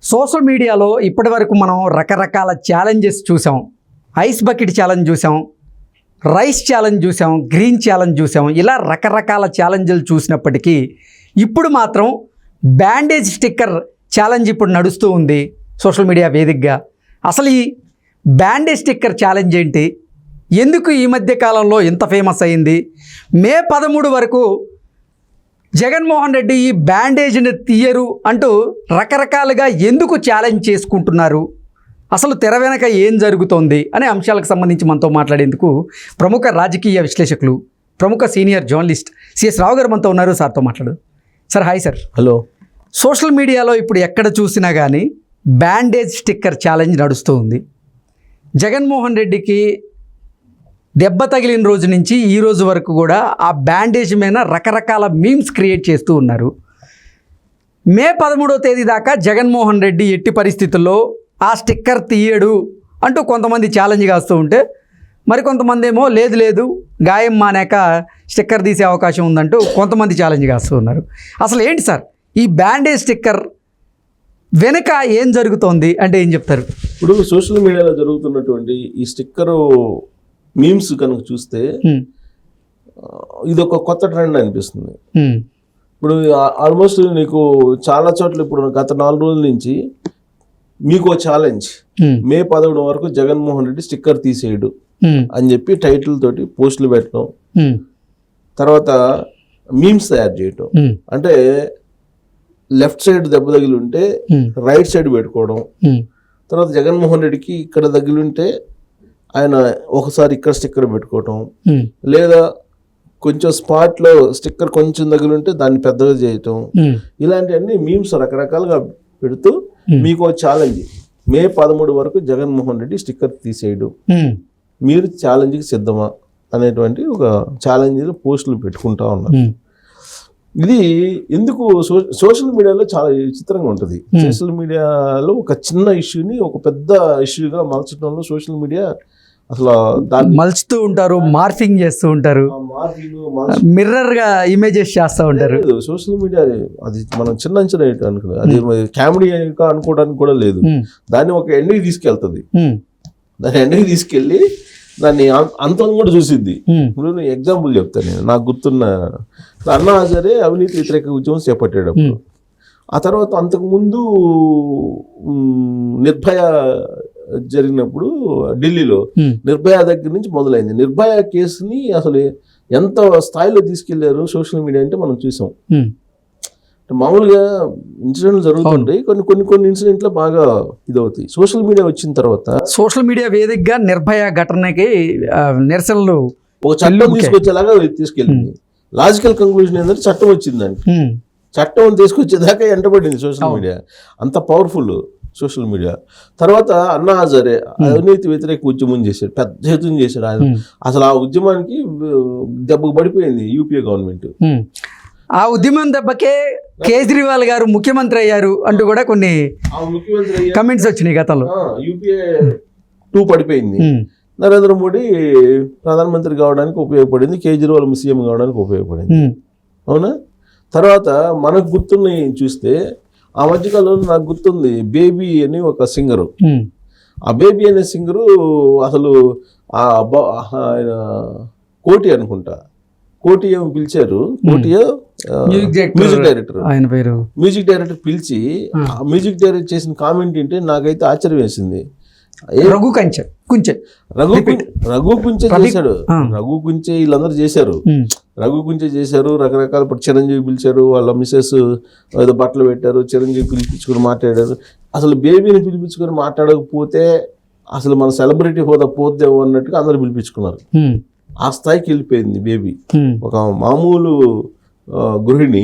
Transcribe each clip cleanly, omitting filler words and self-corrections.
Social మీడియాలో ఇప్పటి వరకు మనం రకరకాల ఛాలెంజెస్ చూసాం. ఐస్ బకెట్ ఛాలెంజ్ చూసాం, రైస్ ఛాలెంజ్ చూసాం, గ్రీన్ ఛాలెంజ్ చూసాం. ఇలా రకరకాల ఛాలెంజ్లు చూసినప్పటికీ ఇప్పుడు మాత్రం బ్యాండేజ్ స్టిక్కర్ ఛాలెంజ్ ఇప్పుడు నడుస్తూ ఉంది సోషల్ మీడియా వేదికగా. అసలు ఈ బ్యాండేజ్ స్టిక్కర్ ఛాలెంజ్ ఏంటి, ఎందుకు ఈ మధ్య కాలంలో ఇంత ఫేమస్ అయింది, మే 13 వరకు జగన్మోహన్ రెడ్డి ఈ బ్యాండేజ్ని తీయరు అంటూ రకరకాలుగా ఎందుకు ఛాలెంజ్ చేసుకుంటున్నారు, అసలు తెర వెనక ఏం జరుగుతోంది అనే అంశాలకు సంబంధించి మనతో మాట్లాడేందుకు ప్రముఖ రాజకీయ విశ్లేషకులు, ప్రముఖ సీనియర్ జర్నలిస్ట్ సిఎస్ రావు గారు మనతో ఉన్నారు. సార్తో మాట్లాడు. Sir hi sir. Hello. Social మీడియాలో ఇప్పుడు ఎక్కడ చూసినా కానీ బ్యాండేజ్ స్టిక్కర్ ఛాలెంజ్ నడుస్తూ ఉంది. జగన్మోహన్ రెడ్డికి దెబ్బ తగిలిన రోజు నుంచి ఈ రోజు వరకు కూడా ఆ బ్యాండేజ్ మీద రకరకాల మీమ్స్ క్రియేట్ చేస్తూ ఉన్నారు. మే 13వ తేదీ దాకా జగన్మోహన్ రెడ్డి ఎట్టి పరిస్థితుల్లో ఆ స్టిక్కర్ తీయడు అంటూ కొంతమంది ఛాలెంజ్ కాస్తూ ఉంటే, మరికొంతమంది ఏమో లేదు గాయం మానాక స్టిక్కర్ తీసే అవకాశం ఉందంటూ కొంతమంది ఛాలెంజ్ కాస్తూ ఉన్నారు. అసలు ఏంటి సార్ ఈ బ్యాండేజ్ స్టిక్కర్ వెనుక ఏం జరుగుతోంది అంటే ఏం చెప్తారు? ఇప్పుడు సోషల్ మీడియాలో జరుగుతున్నటువంటి ఈ స్టిక్కరు మీమ్స్ కనుక చూస్తే ఇది ఒక కొత్త ట్రెండ్ అనిపిస్తుంది. ఇప్పుడు ఆల్మోస్ట్ నీకు చాలా చోట్ల ఇప్పుడు గత 4 రోజుల నుంచి మీకు ఛాలెంజ్, మే 11 వరకు జగన్మోహన్ రెడ్డి స్టిక్కర్ తీసేయడు అని చెప్పి టైటిల్ తోటి పోస్టులు పెట్టడం, తర్వాత మీమ్స్ తయారు చేయటం. అంటే లెఫ్ట్ సైడ్ దెబ్బ తగిలి ఉంటే రైట్ సైడ్ పెట్టుకోవడం, తర్వాత జగన్మోహన్ రెడ్డికి ఇక్కడ తగిలింటే ఆయన ఒకసారి ఇక్కడ స్టిక్కర్ పెట్టుకోవటం, లేదా కొంచెం స్పాట్లో స్టిక్కర్ కొంచెం తగిలింటే దాన్ని పెద్దగా చేయటం, ఇలాంటివన్నీ మీమ్స్ రకరకాలుగా పెడుతూ మీకు ఛాలెంజ్, మే 13 వరకు జగన్మోహన్ రెడ్డి స్టిక్కర్ తీసేయడు, మీరు ఛాలెంజ్కి సిద్ధమా అనేటువంటి ఒక ఛాలెంజ్ పోస్టులు పెట్టుకుంటా ఉన్నారు. ఇది ఎందుకు సోషల్ మీడియాలో చాలా విచిత్రంగా ఉంటుంది. సోషల్ మీడియాలో ఒక చిన్న ఇష్యూని ఒక పెద్ద ఇష్యూగా మలచడంలో సోషల్ మీడియా అసలు దాన్ని మలుచుతూ ఉంటారు, మార్ఫింగ్ చేస్తూ ఉంటారు, మిర్రర్ గా ఇమేజెస్ చేస్తూ ఉంటారు. సోషల్ మీడియా అది మనం చిన్న అంచనా అనుకున్నాం, అది కామెడీ అనుకోవడానికి కూడా లేదు. దాన్ని ఒక ఎండ్కి తీసుకెళ్తుంది, దాన్ని ఎండ్కి తీసుకెళ్ళి దాన్ని అంతం కూడా చూసిద్ది. ఇప్పుడు నేను ఎగ్జాంపుల్ చెప్తాను. నేను నాకు గుర్తున్న అన్నా హజారే అవినీతి వ్యతిరేక ఉద్యమం చేపట్టేటప్పుడు, ఆ తర్వాత అంతకుముందు నిర్భయ జరిగినప్పుడు ఢిల్లీలో నిర్భయ దగ్గర నుంచి మొదలైంది. నిర్భయ కేసుని అసలు ఎంత స్థాయిలో తీసుకెళ్లారు సోషల్ మీడియా అంటే మనం చూసాం. మామూలుగా ఇన్సిడెంట్లు జరుగుతుంటాయి, కొన్ని ఇన్సిడెంట్లు బాగా ఇదవుతాయి. సోషల్ మీడియా వచ్చిన తర్వాత సోషల్ మీడియా వేదికగా నిర్భయ ఘటనకి నిరసనలు ఒక చట్టం తీసుకొచ్చేలాగా తీసుకెళ్ళింది. లాజికల్ కంక్లూజన్ ఏంటంటే చట్టం వచ్చిందండి, చట్టం తీసుకొచ్చేదాకా ఎంటబడింది సోషల్ మీడియా. అంత పవర్ఫుల్ సోషల్ మీడియా. తర్వాత అన్నా హజారే అవినీతి వ్యతిరేక ఉద్యమం చేశాడు, పెద్ద ఎత్తున చేశాడు ఆయన. అసలు ఆ ఉద్యమానికి దెబ్బకు పడిపోయింది యూపీఏ గవర్నమెంట్. ఆ ఉద్యమం దెబ్బకే కేజ్రీవాల్ గారు ముఖ్యమంత్రి అయ్యారు అంటూ కూడా కొన్ని కమెంట్స్ వచ్చినాయి గతంలో. యూపీఏ 2 పడిపోయింది. నరేంద్ర మోడీ ప్రధానమంత్రి కావడానికి ఉపయోగపడింది, కేజ్రీవాల్ సీఎం కావడానికి ఉపయోగపడింది. అవునా? తర్వాత మనకు గుర్తున్నవి చూస్తే ఆ మధ్యకాలంలో నాకు గుర్తుంది బేబీ అని ఒక సింగరు. ఆ బేబీ అనే సింగరు అసలు ఆయన కోటి అనుకుంటా, కోటి ఏమో పిలిచారు, కోటియో మ్యూజిక్ డైరెక్టర్, ఆయన పేరు మ్యూజిక్ డైరెక్టర్ పిలిచి ఆ మ్యూజిక్ డైరెక్టర్ చేసిన కామెంట్ ఏంటి నాకైతే ఆశ్చర్యం వేసింది. రఘు కుంచే చేశాడు, రఘు కుంచే వీళ్ళందరూ చేశారు, రఘు కుంచే చేశారు. రకరకాల ఇప్పుడు చిరంజీవి పిలిచారు, వాళ్ళ మిస్సెస్ ఏదో బట్టలు పెట్టారు, చిరంజీవి పిలిపించుకొని మాట్లాడారు. అసలు బేబీని పిలిపించుకొని మాట్లాడకపోతే అసలు మన సెలబ్రిటీ హోదా పోద్దేమో అన్నట్టుగా అందరూ పిలిపించుకున్నారు. ఆ స్థాయికి వెళ్ళిపోయింది బేబీ. ఒక మామూలు గృహిణి,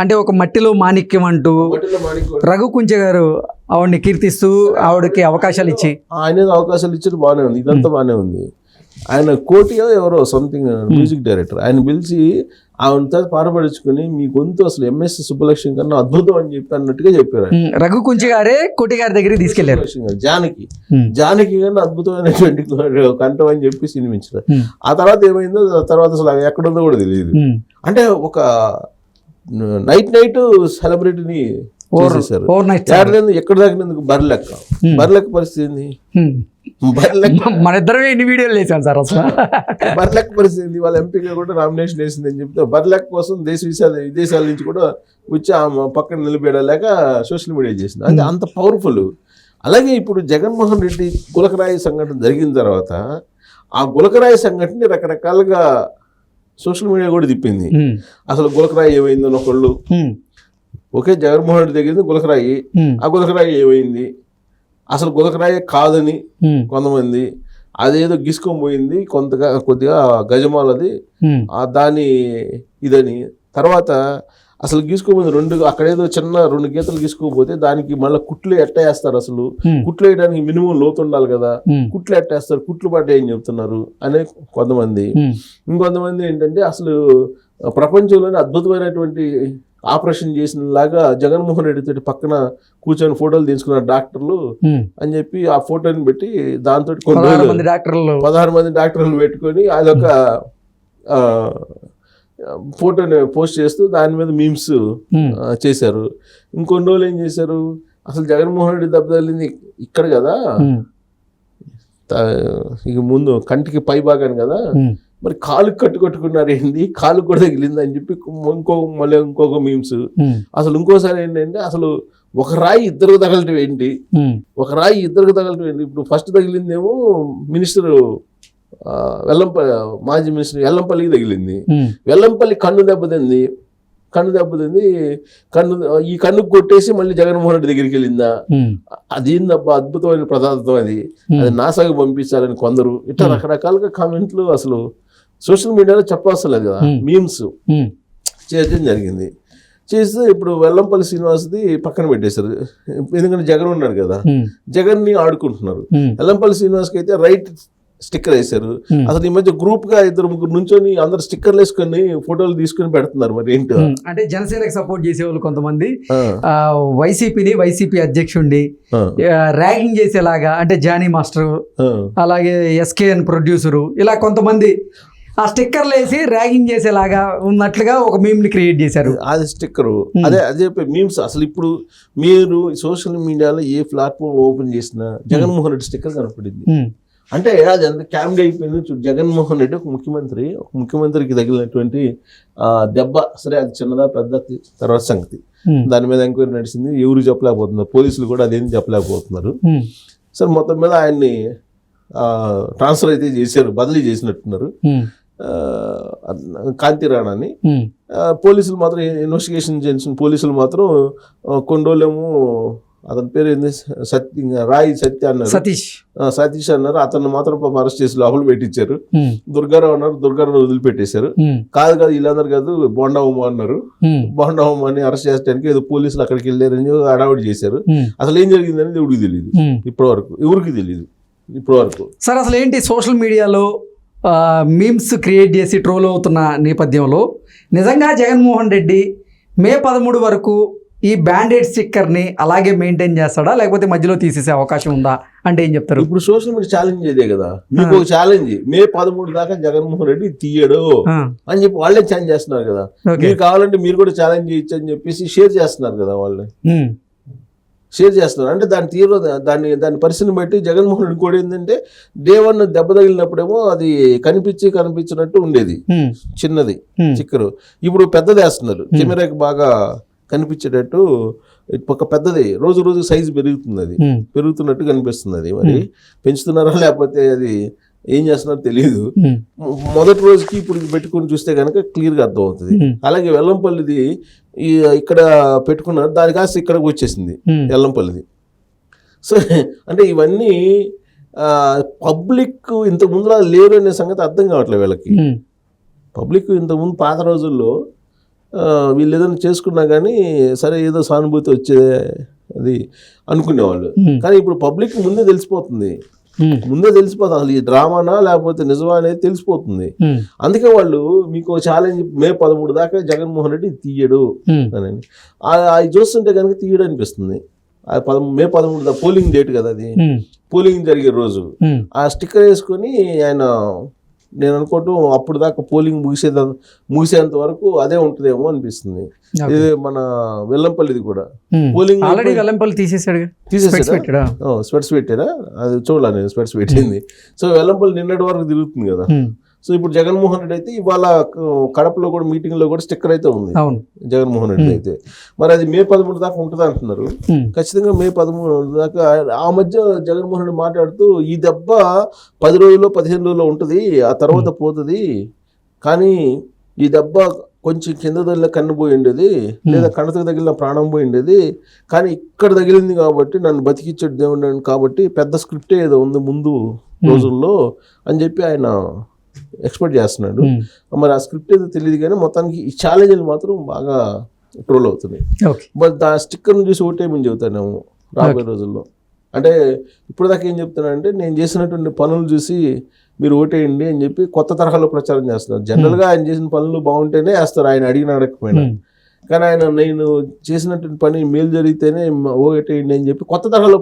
అంటే ఒక మట్టిలో మాణిక్యం అంటూ రఘు కుంచే గారు ఆవిడని కీర్తిస్తూ ఆవిడకి అవకాశాలు ఇచ్చి ఆయన అవకాశాలు ఇచ్చారు, బాగానే ఉంది, ఇదంతా బాగానే ఉంది. ఆయన కోటియో ఎవరో సంథింగ్ మ్యూజిక్ డైరెక్టర్ ఆయన పిలిచి ఆవిడ పారపడుచుకుని మీ గొంతు అసలు ఎంఎస్ సుబ్బలక్ష్మి కన్నా అద్భుతం అని చెప్పి అన్నట్టుగా చెప్పారు. రఘు కుంచే గారే కోటి గారి దగ్గరికి తీసుకెళ్లారు. జానకి కన్నా అద్భుతమైనటువంటి కంఠం అని చెప్పి సినిమించారు. ఆ తర్వాత ఏమైందో తర్వాత అసలు ఎక్కడుందో కూడా తెలియదు. అంటే ఒక నైట్ సెలబ్రిటీని చేసేసారు. ఓవర్నైట్ ఎక్కడ దాకినందుకు బర్రెలెక్క పరిస్థితి ఏంది? మన ఇద్దరమే ఎన్ని వీడియోలు వేసాం సార్ అసలు. బర్రెలెక్క పరిస్థితి ఏంది? వాళ్ళ ఎంపీగా కూడా నామినేషన్ వేసింది అని చెప్తే బర్రెలెక్క కోసం విదేశాల నుంచి కూడా వచ్చి ఆ పక్కన నిలబెడలేక సోషల్ మీడియా చేసింది. అంటే అంత పవర్ఫుల్. అలాగే ఇప్పుడు జగన్మోహన్ రెడ్డి గులకరాయి సంఘటన జరిగిన తర్వాత ఆ గులకరాయి సంఘటనని రకరకాలుగా సోషల్ మీడియా కూడా తిప్పింది. అసలు గులకరాయి ఏమైందని ఒకళ్ళు, ఓకే జగన్మోహన్ రెడ్డి దగ్గర గులకరాయి, ఆ గులకరాయి ఏమైంది, అసలు గులకరాయి కాదని కొంతమంది, అదేదో గిసుకొని పోయింది కొద్దిగా గజమాలది దాని ఇదని, తర్వాత అసలు గీసుకోపోయింది అక్కడేదో చిన్న 2 గీతలు గీసుకోపోతే దానికి మళ్ళీ కుట్లు ఎట్టేస్తారు. అసలు కుట్లు వేయడానికి మినిమం లోతు ఉండాలి కదా, కుట్లు ఎట్టేస్తారు, కుట్లు పడ్డాయి అని చెప్తున్నారు అనే కొంతమంది. ఇంకొంతమంది ఏంటంటే అసలు ప్రపంచంలోనే అద్భుతమైనటువంటి ఆపరేషన్ చేసిన లాగా జగన్మోహన్ రెడ్డి తోటి పక్కన కూర్చొని ఫోటోలు తీసుకున్న డాక్టర్లు అని చెప్పి ఆ ఫోటోని పెట్టి దాంతో 16 మంది డాక్టర్లు పెట్టుకొని అదొక ఫోటోని పోస్ట్ చేస్తూ దాని మీద మీమ్స్ చేశారు. ఇంకొన్ని రోజులు ఏం చేశారు, అసలు జగన్మోహన్ రెడ్డి దెబ్బ తగిలింది ఇక్కడ కదా, ఇక ముందు కంటికి పై భాగాన్ని కదా, మరి కాలు కట్టుకున్నారు ఏంది, కాలు కూడా తగిలింది అని చెప్పి మళ్ళీ ఇంకొక మీమ్స్. అసలు ఇంకోసారి ఏంటంటే అసలు ఒక రాయి ఇద్దరికి తగలటం ఏంటి, ఇప్పుడు ఫస్ట్ తగిలిందేమో మినిస్టర్ మాజీ మినిస్టర్ వెల్లంపల్లికి తగిలింది. వెల్లంపల్లి కన్ను దెబ్బతింది, ఈ కన్నుకు కొట్టేసి మళ్ళీ జగన్మోహన్ రెడ్డి దగ్గరికి వెళ్ళిందా, అదేందబ్బా అద్భుతమైన పదార్థం అది నాసాకు పంపించాలని కొందరు ఇట్లా రకరకాలుగా కామెంట్లు అసలు సోషల్ మీడియాలో చెప్పవసలేదు కదా, మీమ్స్ చేయడం జరిగింది. చేస్తే ఇప్పుడు వెల్లంపల్లి శ్రీనివాస్ది పక్కన పెట్టేశారు, ఎందుకంటే జగన్ ఉన్నాడు కదా, జగన్ని ఆడుకుంటున్నారు. వెల్లంపల్లి శ్రీనివాస్కి అయితే రైట్ స్టిక్కర్ వేశారు. అసలు ఈ మధ్య గ్రూప్ గా 2-3 నుంచొని అందరు స్టిక్కర్లు వేసుకొని ఫోటోలు తీసుకొని పెడుతున్నారు. మరి ఏంటో అంటే జనసేనకి సపోర్ట్ చేసేవాళ్ళు కొంతమంది వైసీపీ అధ్యక్షుడిని ర్యాగింగ్ చేసేలాగా, అంటే జానీ మాస్టర్ అలాగే ఎస్కేఎన్ ప్రొడ్యూసరు, ఇలా కొంతమంది ఆ స్టిక్కర్లు వేసి ర్యాగింగ్ చేసేలాగా ఉన్నట్లుగా ఒక మీమ్ ని క్రియేట్ చేశారు. అది స్టిక్కరు, అదే మీమ్స్. అసలు ఇప్పుడు మీరు సోషల్ మీడియాలో ఏ ప్లాట్ఫామ్ ఓపెన్ చేసినా జగన్మోహన్ రెడ్డి స్టిక్కర్ కనపడింది. అంటే అది అంత క్యామ్డ్ అయిపోయింది. జగన్మోహన్ రెడ్డి ఒక ముఖ్యమంత్రికి తగిలినటువంటి దెబ్బ, సరే అది చిన్నదా పెద్ద తర్వాత సంగతి, దాని మీద ఎంక్వైరీ నడిచింది, ఎవరు చెప్పలేకపోతున్నారు, పోలీసులు కూడా అదేం చెప్పలేకపోతున్నారు. సరే మొత్తం మీద ఆయన్ని ట్రాన్స్ఫర్ అయితే చేశారు, బదిలీ చేసినట్టున్నారు కాంతిరాణాని. పోలీసులు మాత్రం ఇన్వెస్టిగేషన్ చేసిన పోలీసులు మాత్రం కొన్ని రోజులేమో అతని పేరు ఏంది సతీష్ అన్నారు, అతను మాత్రం అరెస్ట్ చేసి లోపల పెట్టించారు. దుర్గారావు అన్నారు, దుర్గారావు వదిలిపెట్టేశారు. కాదు వీళ్ళందరూ కాదు బోండా ఉమ్మ అన్నారు, బోండా ఉమ్మని అరెస్ట్ చేసడానికి ఏదో పోలీసులు అక్కడికి వెళ్ళారని హడావుడి చేశారు. అసలు ఏం జరిగిందని ఎవరికి తెలియదు, ఎవరికి తెలియదు ఇప్పటి వరకు. సార్ అసలు ఏంటి సోషల్ మీడియాలో మీమ్స్ క్రియేట్ చేసి ట్రోల్ అవుతున్న నేపథ్యంలో నిజంగా జగన్మోహన్ రెడ్డి మే 13 వరకు ఈ బ్యాండెడ్ స్టిక్కర్ని అలాగే మెయింటైన్ చేస్తాడా, లేకపోతే మధ్యలో తీసేసే అవకాశం ఉందా అంటే ఏం చెప్తారు? ఇప్పుడు సోషల్ మీడియా ఛాలెంజ్ ఇదే కదా, మీకు ఒక ఛాలెంజ్, మే 13 దాకా జగన్మోహన్ రెడ్డి తీయడు అని చెప్పి వాళ్ళే ఛాలెంజ్ చేస్తున్నారు కదా. మీరు కావాలంటే మీరు కూడా ఛాలెంజ్ చేయొచ్చు అని చెప్పేసి షేర్ చేస్తున్నారు కదా, వాళ్ళే షేర్ చేస్తున్నారు. అంటే దాని పరిస్థితిని బట్టి జగన్మోహన్ రెడ్డి కూడా ఏంటంటే డే 1 దెబ్బ తగిలినప్పుడేమో అది కనిపించినట్టు ఉండేది, చిన్నది చిక్కరు. ఇప్పుడు పెద్దది వేస్తున్నారు, కెమెరాకి బాగా కనిపించేటట్టు ఒక పెద్దది, రోజు సైజు పెరుగుతుంది, అది పెరుగుతున్నట్టు కనిపిస్తుంది. అది మరి పెంచుతున్నారా లేకపోతే అది ఏం చేస్తున్నారో తెలియదు. మొదటి రోజుకి ఇప్పుడు పెట్టుకుని చూస్తే కనుక క్లియర్గా అర్థం అవుతుంది. అలాగే వెల్లంపల్లిది ఇక్కడ పెట్టుకున్నారు, దాని కాస్త ఇక్కడికి వచ్చేసింది వెల్లంపల్లిది. సో అంటే ఇవన్నీ పబ్లిక్ ఇంతకు ముందు లేరు అనే సంగతి అర్థం కావట్లేదు వీళ్ళకి. పబ్లిక్ ఇంతకుముందు పాత రోజుల్లో వీళ్ళు ఏదైనా చేసుకున్నా కానీ సరే ఏదో సానుభూతి వచ్చే అది అనుకునేవాళ్ళు. కానీ ఇప్పుడు పబ్లిక్ ముందే తెలిసిపోతుంది అసలు ఈ డ్రామానా లేకపోతే నిజమా అనేది తెలిసిపోతుంది. అందుకే వాళ్ళు మీకు ఛాలెంజ్ మే 13 దాకా జగన్మోహన్ రెడ్డి తీయడు అని అది చూస్తుంటే కనుక తీయడు అనిపిస్తుంది. మే 13 పోలింగ్ డేట్ కదా, అది పోలింగ్ జరిగే రోజు ఆ స్టిక్కర్ వేసుకొని ఆయన నేను అనుకోవటం అప్పుడు దాకా పోలింగ్ ముగిసేంత వరకు అదే ఉంటుందేమో అనిపిస్తుంది. ఇది మన వెల్లంపల్లిది కూడా పోలింగ్ ఆల్రెడీ వెల్లంపల్లి తీసేసాడు. తీసేసాడా? స్పెట్స్ పెట్టారా? అది చూడాలి, నేను స్పెట్స్ పెట్టింది. సో వెల్లంపల్లి నిన్నటి వరకు తిరుగుతుంది కదా. సో ఇప్పుడు జగన్మోహన్ రెడ్డి అయితే ఇవాళ కడపలో కూడా మీటింగ్ లో కూడా స్టిక్కర్ అయితే ఉంది జగన్మోహన్ రెడ్డి అయితే. మరి అది మే 13 దాకా ఉంటుంది అంటున్నారు. ఖచ్చితంగా మే 13 దాకా. ఆ మధ్య జగన్మోహన్ రెడ్డి మాట్లాడుతూ ఈ దెబ్బ 10 రోజుల్లో 15 రోజుల్లో ఉంటుంది, ఆ తర్వాత పోతుంది, కానీ ఈ దెబ్బ కొంచెం కింద తగిలిన కన్ను పోయి ఉండేది, లేదా కణతకు తగిలిన ప్రాణం పోయి ఉండేది, కానీ ఇక్కడ తగిలింది కాబట్టి నన్ను బతికిచ్చాడు దేవుడు కాబట్టి పెద్ద స్క్రిప్టే ఏదో ఉంది ముందు రోజుల్లో అని చెప్పి ఆయన ఎక్స్పెక్ట్ చేస్తున్నాడు. మరి ఆ స్క్రిప్ట్ ఏదో తెలియదు, కానీ మొత్తానికి ఈ ఛాలెంజ్లు మాత్రం బాగా ట్రోల్ అవుతున్నాయి. బట్ ఆ స్టిక్కర్ను చూసి ఓటేమని చెబుతానేమో రాబోయే రోజుల్లో. అంటే ఇప్పుడు దాకా ఏం చెప్తున్నానంటే, నేను చేసినటువంటి పనులు చూసి మీరు ఓటేయండి అని చెప్పి కొత్త తరహాలో ప్రచారం చేస్తున్నారు. జనరల్గా ఆయన చేసిన పనులు బాగుంటేనే వేస్తారు, ఆయన అడిగిన అడగకపోయినా. కానీ ఆయన నేను చేసినటువంటి పని మేలు జరిగితేనే ఓటేయండి అని చెప్పి కొత్త తరహాలో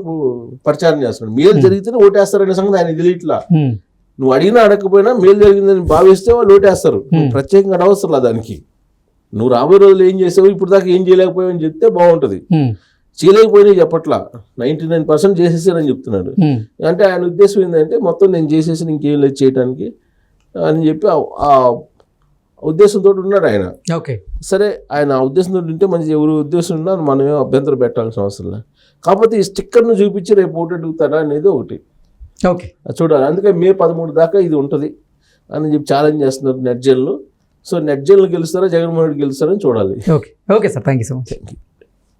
ప్రచారం చేస్తున్నాడు. మేలు జరిగితేనే ఓటేస్తారనే సంగతి ఆయన తెలియట్లా. నువ్వు అడిగినా అడగకపోయినా మేలు జరిగిందని భావిస్తే వాళ్ళు ఓటేస్తారు. ప్రత్యేకంగా అడవసరం దానికి. నువ్వు రాబోయే రోజులు ఏం చేసావు, ఇప్పుడు దాకా ఏం చేయలేకపోయావు అని చెప్తే బాగుంటుంది. చేయలేకపోయినా చెప్పట్లా, 99% చేసేసానని చెప్తున్నాడు. అంటే ఆయన ఉద్దేశం ఏంటంటే మొత్తం నేను చేసేసి ఇంకేం లేదు చేయడానికి అని చెప్పి ఆ ఉద్దేశంతో ఉన్నాడు ఆయన. సరే, ఆయన ఆ ఉద్దేశంతో ఉంటే మంచి, ఎవరు ఉద్దేశం ఉన్నా మనమేం అభ్యంతరం పెట్టాల్సిన అవసరం లేదు. కాకపోతే ఈ స్టిక్కర్ను చూపించి రేపు ఓటు అడుగుతాడా అనేది ఒకటి చూడాలి. అందుకే మే 13 దాకా ఇది ఉంటుంది అని చెప్పి ఛాలెంజ్ చేస్తున్నారు నెట్ జైల్లో. సో నెట్ జైల్లో గెలుస్తారా జగన్మోహన్ రెడ్డి గెలుస్తారని చూడాలి. Okay sir, thank you so much.